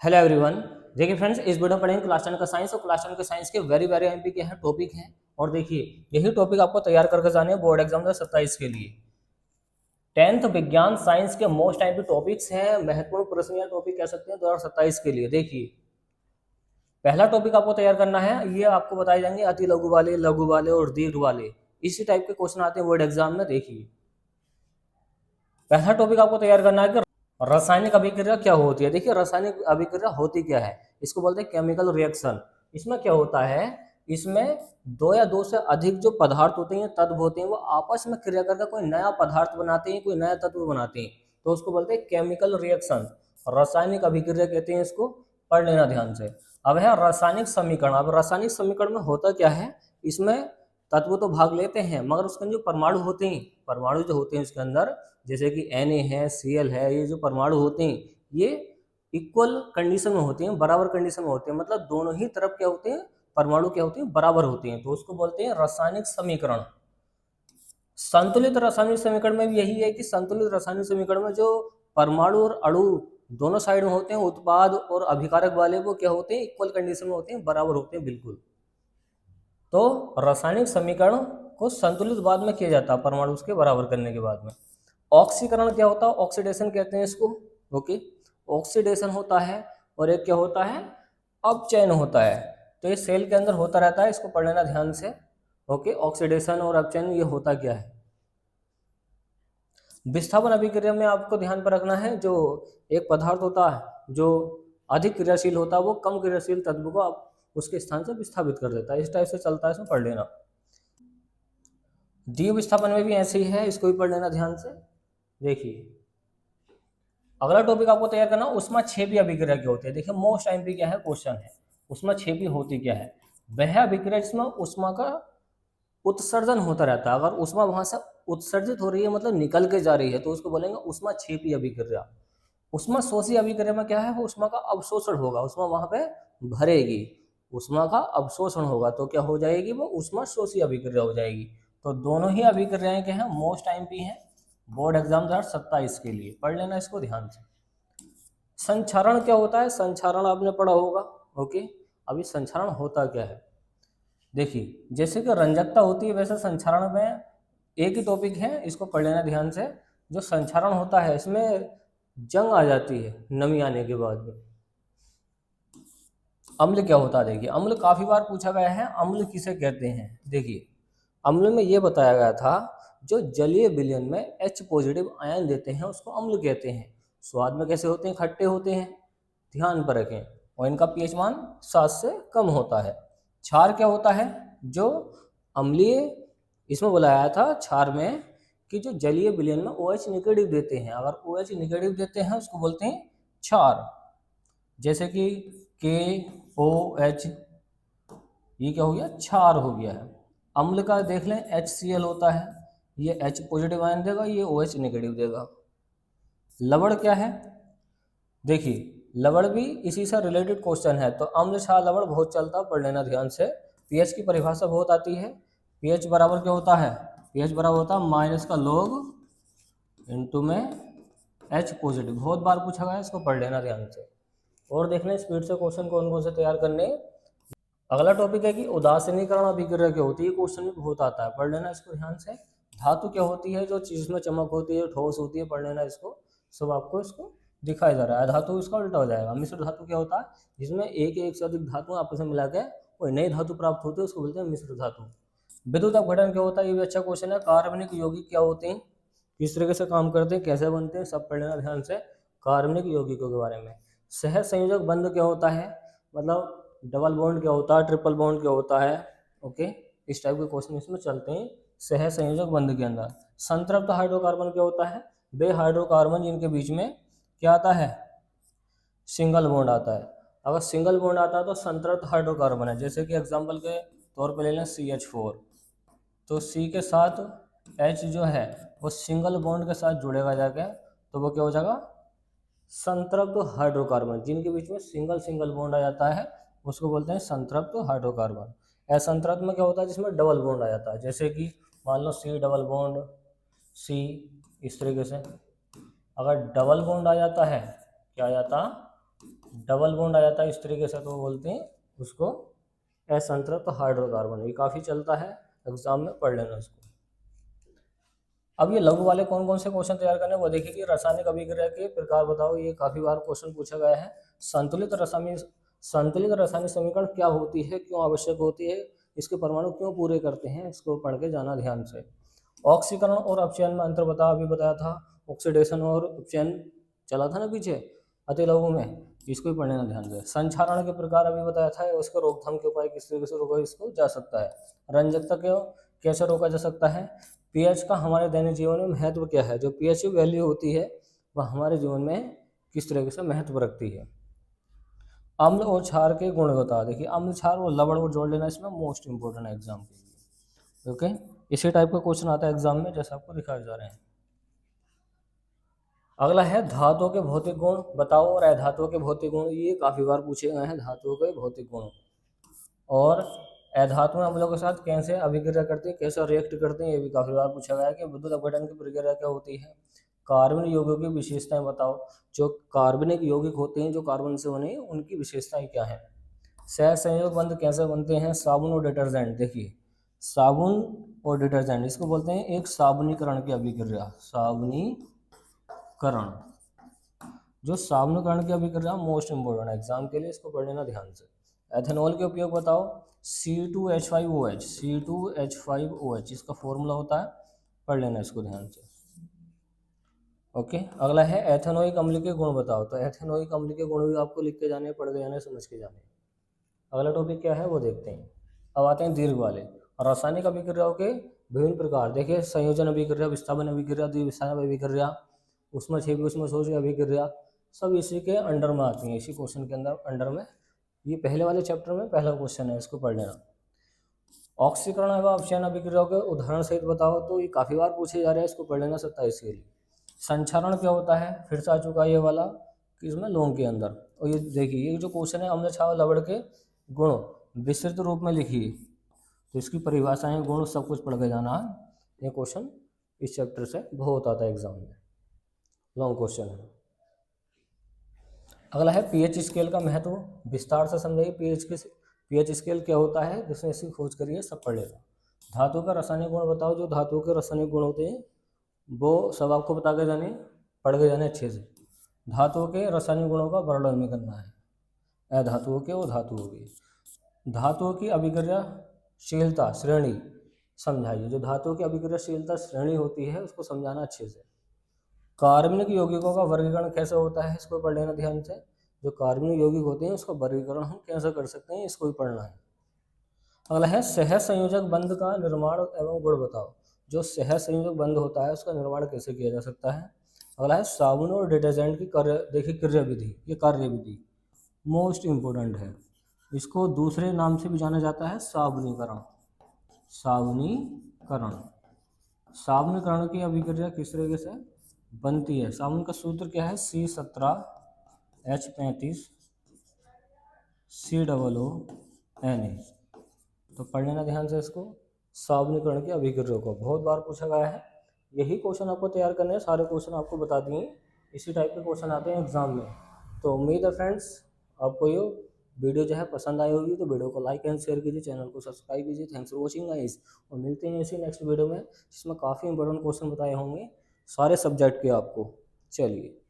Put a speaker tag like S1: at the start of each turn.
S1: Hello everyone. देखिए friends, इस video में पढ़ेंगे क्लास 10 का साइंस और क्लास 10 के साइंस के वेरी वेरी एमपी के हैं टॉपिक हैं। और देखिए यही टॉपिक आपको तैयार करके जाने हैं बोर्ड एग्जाम 2027 के लिए। 10th विज्ञान साइंस के मोस्ट एमपी टॉपिक्स हैं, महत्वपूर्ण प्रश्न या टॉपिक कह सकते हैं 2027 के लिए। देखिए पहला टॉपिक आपको तैयार करना है, ये आपको बताए जाएंगे अति लघु वाले और दीर्घ वाले, इसी टाइप के क्वेश्चन आते हैं बोर्ड एग्जाम में। देखिए पहला टॉपिक आपको तैयार करना है कि रासायनिक अभिक्रिया क्या होती है। देखिए रासायनिक अभिक्रिया होती क्या है, इसको बोलते हैं केमिकल रिएक्शन। इसमें क्या होता है, इसमें दो या दो से अधिक जो पदार्थ होते हैं, तत्व होते हैं, वो आपस में क्रिया करके कोई नया पदार्थ बनाते हैं, कोई नया तत्व बनाते हैं, तो उसको बोलते हैं केमिकल रिएक्शन। रासायनिक अभिक्रिया कहते हैं इसको, पढ़ लेना ध्यान से। अब है रासायनिक समीकरण। अब रासायनिक समीकरण में होता क्या है, इसमें तत्व तो भाग लेते हैं मगर उसके अंदर जो परमाणु होते हैं, परमाणु जो होते हैं उसके अंदर, जैसे कि Na है, Cl है, ये जो परमाणु होते हैं ये इक्वल कंडीशन में होते हैं, बराबर कंडीशन में होते हैं, मतलब दोनों ही तरफ क्या होते हैं, परमाणु क्या होते हैं, बराबर होते हैं, तो उसको बोलते हैं रासायनिक समीकरण। संतुलित रासायनिक समीकरण में भी यही है कि संतुलित रासायनिक समीकरण में जो परमाणु और अणु दोनों साइड में होते हैं, उत्पाद और अभिकारक वाले, वो क्या होते हैं, इक्वल कंडीशन में होते हैं, बराबर होते हैं बिल्कुल। तो रासायनिक समीकरण को संतुलित बाद में किया जाता है, परमाणु उसके बराबर करने के बाद में। ऑक्सीकरण क्या होता है, ऑक्सीडेशन कहते हैं इसको। ओके, ऑक्सीडेशन होता है, और एक क्या होता है, अपचयन होता है। तो ये सेल के अंदर होता रहता है, इसको पढ़ लेना ध्यान से। ओके, ऑक्सीडेशन और अपचयन ये होता क्या है। विस्थापन अभिक्रिया में आपको ध्यान पर रखना है, जो एक पदार्थ होता है जो अधिक क्रियाशील होता है, वो कम क्रियाशील तत्व को आप उसके स्थान से विस्थापित कर देता है, इस टाइप से चलता है, इसमें पढ़ लेना। द्वीप विस्थापन में भी ऐसे ही है, इसको भी पढ़ लेना ध्यान से। देखिए अगला टॉपिक आपको तैयार करना, ऊष्माक्षेपी अभिक्रिया क्या होती है। देखिए मोस्ट एमपी क्या है क्वेश्चन है, ऊष्माक्षेपी होती क्या है। वह अभिक्रिया जिसमें ऊष्मा का उत्सर्जन होता रहता है, अगर ऊष्मा वहां से उत्सर्जित हो रही है, मतलब निकल के जा रही है, तो उसको बोलेंगे ऊष्माक्षेपी अभिक्रिया। ऊष्मा शोषी अभिक्रिया में क्या है, वो ऊष्मा का अवशोषण होगा, ऊष्मा वहां पे भरेगी, ऊष्मा का अवशोषण होगा, तो क्या हो जाएगी, वो ऊष्मा शोषी अभिक्रिया हो जाएगी। तो दोनों ही अभिक्रियाएं क्या है, मोस्ट एमपी है बोर्ड एग्जाम 2027 के लिए, पढ़ लेना इसको ध्यान से। संक्षारण क्या होता है, संक्षारण आपने पढ़ा होगा। ओके, अभी संक्षारण होता क्या है। देखिए जैसे कि रंजकता होती है, वैसे संक्षारण में एक ही टॉपिक है, इसको पढ़ लेना ध्यान से। जो संक्षारण होता है इसमें जंग आ जाती है नमी आने के बाद में। अम्ल क्या होता है, देखिए अम्ल काफी बार पूछा गया है, अम्ल किसे कहते हैं। देखिए अम्ल में ये बताया गया था, जो जलीय विलयन में H पॉजिटिव आयन देते हैं उसको अम्ल कहते हैं। स्वाद में कैसे होते हैं, खट्टे होते हैं, ध्यान पर रखें, और इनका पीएच मान 7 से कम होता है। क्षार क्या होता है, जो अम्लीय, इसमें बुलाया था क्षार में कि जो जलीय विलयन में OH निगेटिव देते हैं, अगर OH निगेटिव देते हैं उसको बोलते हैं क्षार। जैसे कि KOH, ये क्या हो गया, क्षार हो गया है। अम्ल का देख लें HCl होता है, ये H पॉजिटिव आयन देगा, ये OH नेगेटिव देगा। लवण क्या है, देखिए लवण भी इसी से रिलेटेड क्वेश्चन है, तो अम्ल क्षार लवण बहुत चलता है, पढ़ लेना ध्यान से। पीएच की परिभाषा बहुत आती है, पीएच बराबर क्या होता है, पीएच बराबर होता है माइनस का log इंटू में H पॉजिटिव, बहुत बार पूछा गया, इसको पढ़ लेना ध्यान से। और देख लें स्पीड से क्वेश्चन कौन कौन से तैयार करने। अगला टॉपिक है कि उदासीनीकरण अभिक्रिया क्या होती है, क्वेश्चन में बहुत आता है, पढ़ लेना इसको ध्यान से। धातु क्या होती है, जो चीज में चमक होती है, ठोस होती है, पढ़ लेना इसको, सब आपको इसको दिखाया जा रहा है। धातु इसका उल्टा हो जाएगा। मिश्र धातु क्या होता है, जिसमें एक से अधिक धातु आपस में मिला के कोई नई धातु प्राप्त होती है, उसको बोलते हैं मिश्र धातु। विद्युत अपघटन क्या होता है, ये भी अच्छा क्वेश्चन है। कार्बनिक यौगिक क्या होते हैं, किस तरीके से काम करते हैं, कैसे बनते हैं, सब पढ़ लेना ध्यान से कार्बनिक यौगिकों के बारे में। सह संयोजक बंध क्या होता है, मतलब डबल बॉन्ड क्या होता है, ट्रिपल बॉन्ड क्या होता है। ओके, इस टाइप के क्वेश्चन इसमें चलते हैं सह संयोजक बंध के अंदर। संतृप्त हाइड्रोकार्बन क्या होता है, वे हाइड्रोकार्बन जिनके बीच में क्या आता है, सिंगल बॉन्ड आता है। अगर सिंगल बॉन्ड आता है तो संतृप्त हाइड्रोकार्बन है। जैसे कि एग्जांपल के तौर पर ले लें CH4, तो C के साथ H जो है वो सिंगल बॉन्ड के साथ जुड़ेगा जाके, तो वो क्या हो जाएगा, संतृप्त हाइड्रोकार्बन। जिनके बीच में सिंगल सिंगल बॉन्ड आ जाता है उसको बोलते हैं संतृप्त हाइड्रोकार्बन। असंतृप्त में क्या होता है, जिसमें डबल बॉन्ड आ जाता है, जैसे कि मान लो C डबल बॉन्ड C, इस तरीके से। अगर डबल बॉन्ड आ जाता है, क्या आ जाता, डबल बॉन्ड आ जाता है इस तरीके से तो बोलते हैं उसको असंतृप्त हाइड्रोकार्बन। ये काफ़ी चलता है, एग्जाम में पढ़ लेना उसको। अब ये लघु वाले कौन कौन से क्वेश्चन तैयार करने वो देखिए कि रासायनिक अभिक्रिया के प्रकार बताओ। ये काफ़ी बार क्वेश्चन पूछा गया है। संतुलित रासायनिक समीकरण क्या होती है, क्यों आवश्यक होती है, इसके परमाणु क्यों पूरे करते हैं, इसको पढ़ के जाना ध्यान से। ऑक्सीकरण और अपचयन में अंतर बताओ, अभी बताया था। ऑक्सीडेशन और अपचयन चला था ना पीछे अति लघु में, इसको भी पढ़ने ना ध्यान से। संक्षारण के प्रकार अभी बताया था, उसके रोकथाम के उपाय किस तरीके से रोका इसको जा सकता है। रंजकता को कैसे रोका जा सकता है। पीएच का हमारे दैनिक जीवन में महत्व क्या है, जो पीएच की वैल्यू होती है वह हमारे जीवन में किस तरीके से महत्व रखती है। अम्ल और क्षार के गुण बता। देखिए अम्ल क्षार और लवण को जोड़ लेना इसमें मोस्ट इंपोर्टेंट है एग्जाम के लिए। ओके, इसी टाइप का क्वेश्चन आता है एग्जाम में जैसे आपको दिखाए जा रहे हैं। अगला है धातुओं के भौतिक गुण बताओ और अधातुओं के भौतिक गुण। ये काफी बार पूछे गए हैं धातुओं के भौतिक गुण। और अधातु अम्लों के साथ कैसे अभिक्रिया करती है, कैसे रिएक्ट करते हैं, ये भी काफी बार पूछा गया है कि विद्युत अपघटन की प्रक्रिया क्या होती है। कार्बन यौगिकों की विशेषताएं बताओ। जो कार्बनिक यौगिक होते हैं जो कार्बन से बने उनकी विशेषताएं क्या है। सहसंयोग बंध कैसे बनते हैं। साबुन और डिटर्जेंट। देखिए साबुन और डिटर्जेंट इसको बोलते हैं एक साबुनीकरण की अभिक्रिया। साबुनीकरण, जो साबुनीकरण की अभिक्रिया मोस्ट इंपोर्टेंट है एग्जाम के लिए, इसको पढ़ लेना ध्यान से। एथेनॉल के उपयोग बताओ। C2H5OH, C2H5OH इसका फॉर्मूला होता है, पढ़ लेना इसको ध्यान से। ओके, अगला है एथेनोइक अम्ल के गुण बताओ। तो एथेनोइक अम्ल के गुण भी आपको लिख के जाने, पढ़ के जाने, समझ के जाने। अगला टॉपिक क्या है वो देखते हैं। अब आते हैं दीर्घ वाले। रासायनिक अभिक्रियाओं के विभिन्न प्रकार। देखिए संयोजन अभिक्रिया, विस्थापन अभिक्रिया, द्विविस्थापन अभिक्रिया, ऊष्मक्षेपी ऊष्मशोषी अभिक्रिया, सब इसी के अंडर में आती हैं, इसी क्वेश्चन के अंडर में। ये पहले वाले चैप्टर में पहला क्वेश्चन है, इसको पढ़ लेना। ऑक्सीकरण एवं अपचयन अभिक्रियाओं के उदाहरण सहित बताओ। तो ये काफी बार पूछे जा रहे हैं, इसको पढ़ लेना 27 के लिए। संक्षारण क्या होता है, फिर से आ चुका है ये वाला कि इसमें लौंग के अंदर। और ये देखिए ये जो क्वेश्चन है अम्ल क्षार लवण के गुण विस्तृत रूप में लिखिए, तो इसकी परिभाषाएं गुण सब कुछ पढ़ के जाना है। ये क्वेश्चन इस चैप्टर से बहुत आता है एग्जाम में, लॉन्ग क्वेश्चन है। अगला है पीएच स्केल का महत्व, विस्तार से समझाइए। पीएच स्केल क्या होता है, जिसने इसकी खोज करी है सब पढ़ लेना। धातु का रासायनिक गुण बताओ। जो धातु के रासायनिक गुण होते हैं वो सब आपको बता के जाने, पढ़ के जाने अच्छे से। धातुओं के रासायनिक गुणों का वर्णन में करना है, अधातुओं के और धातुओं के। धातुओं की अभिक्रियाशीलता श्रेणी समझाइए। जो धातुओं की अभिक्रियाशीलता श्रेणी होती है उसको समझाना अच्छे से। कार्बनिक यौगिकों का वर्गीकरण कैसे होता है, इसको पढ़ लेना ध्यान से। जो कार्बनिक यौगिक होते हैं उसका वर्गीकरण हम कैसे कर सकते हैं, इसको भी पढ़ना है। अगला है सहसंयोजक बंध का निर्माण एवं गुण बताओ। जो सहसंयोजक बंध होता है उसका निर्माण कैसे किया जा सकता है। अगला है साबुन और डिटर्जेंट की देखिए क्रिया विधि, ये कार्य विधि मोस्ट इंपोर्टेंट है। इसको दूसरे नाम से भी जाना जाता है साबुनीकरण। साबुनीकरण, साबुनीकरण की अभिक्रिया किस तरीके से बनती है। साबुन का सूत्र क्या है, C17H35COONA। तो पढ़ लेना ध्यान से इसको। साबुनीकरण की अभिक्रिया को बहुत बार पूछा गया है। यही क्वेश्चन आपको तैयार करने हैं, सारे क्वेश्चन आपको बता दिए, इसी टाइप के क्वेश्चन आते हैं एग्जाम में। तो उम्मीद है फ्रेंड्स आपको ये वीडियो जो है पसंद आई होगी, तो वीडियो को लाइक एंड शेयर कीजिए, चैनल को सब्सक्राइब कीजिए। थैंक्स फॉर वॉचिंग गाइस, और मिलते हैं इसी नेक्स्ट वीडियो में जिसमें काफ़ी इंपॉर्टेंट क्वेश्चन बताए होंगे सारे सब्जेक्ट के आपको। चलिए।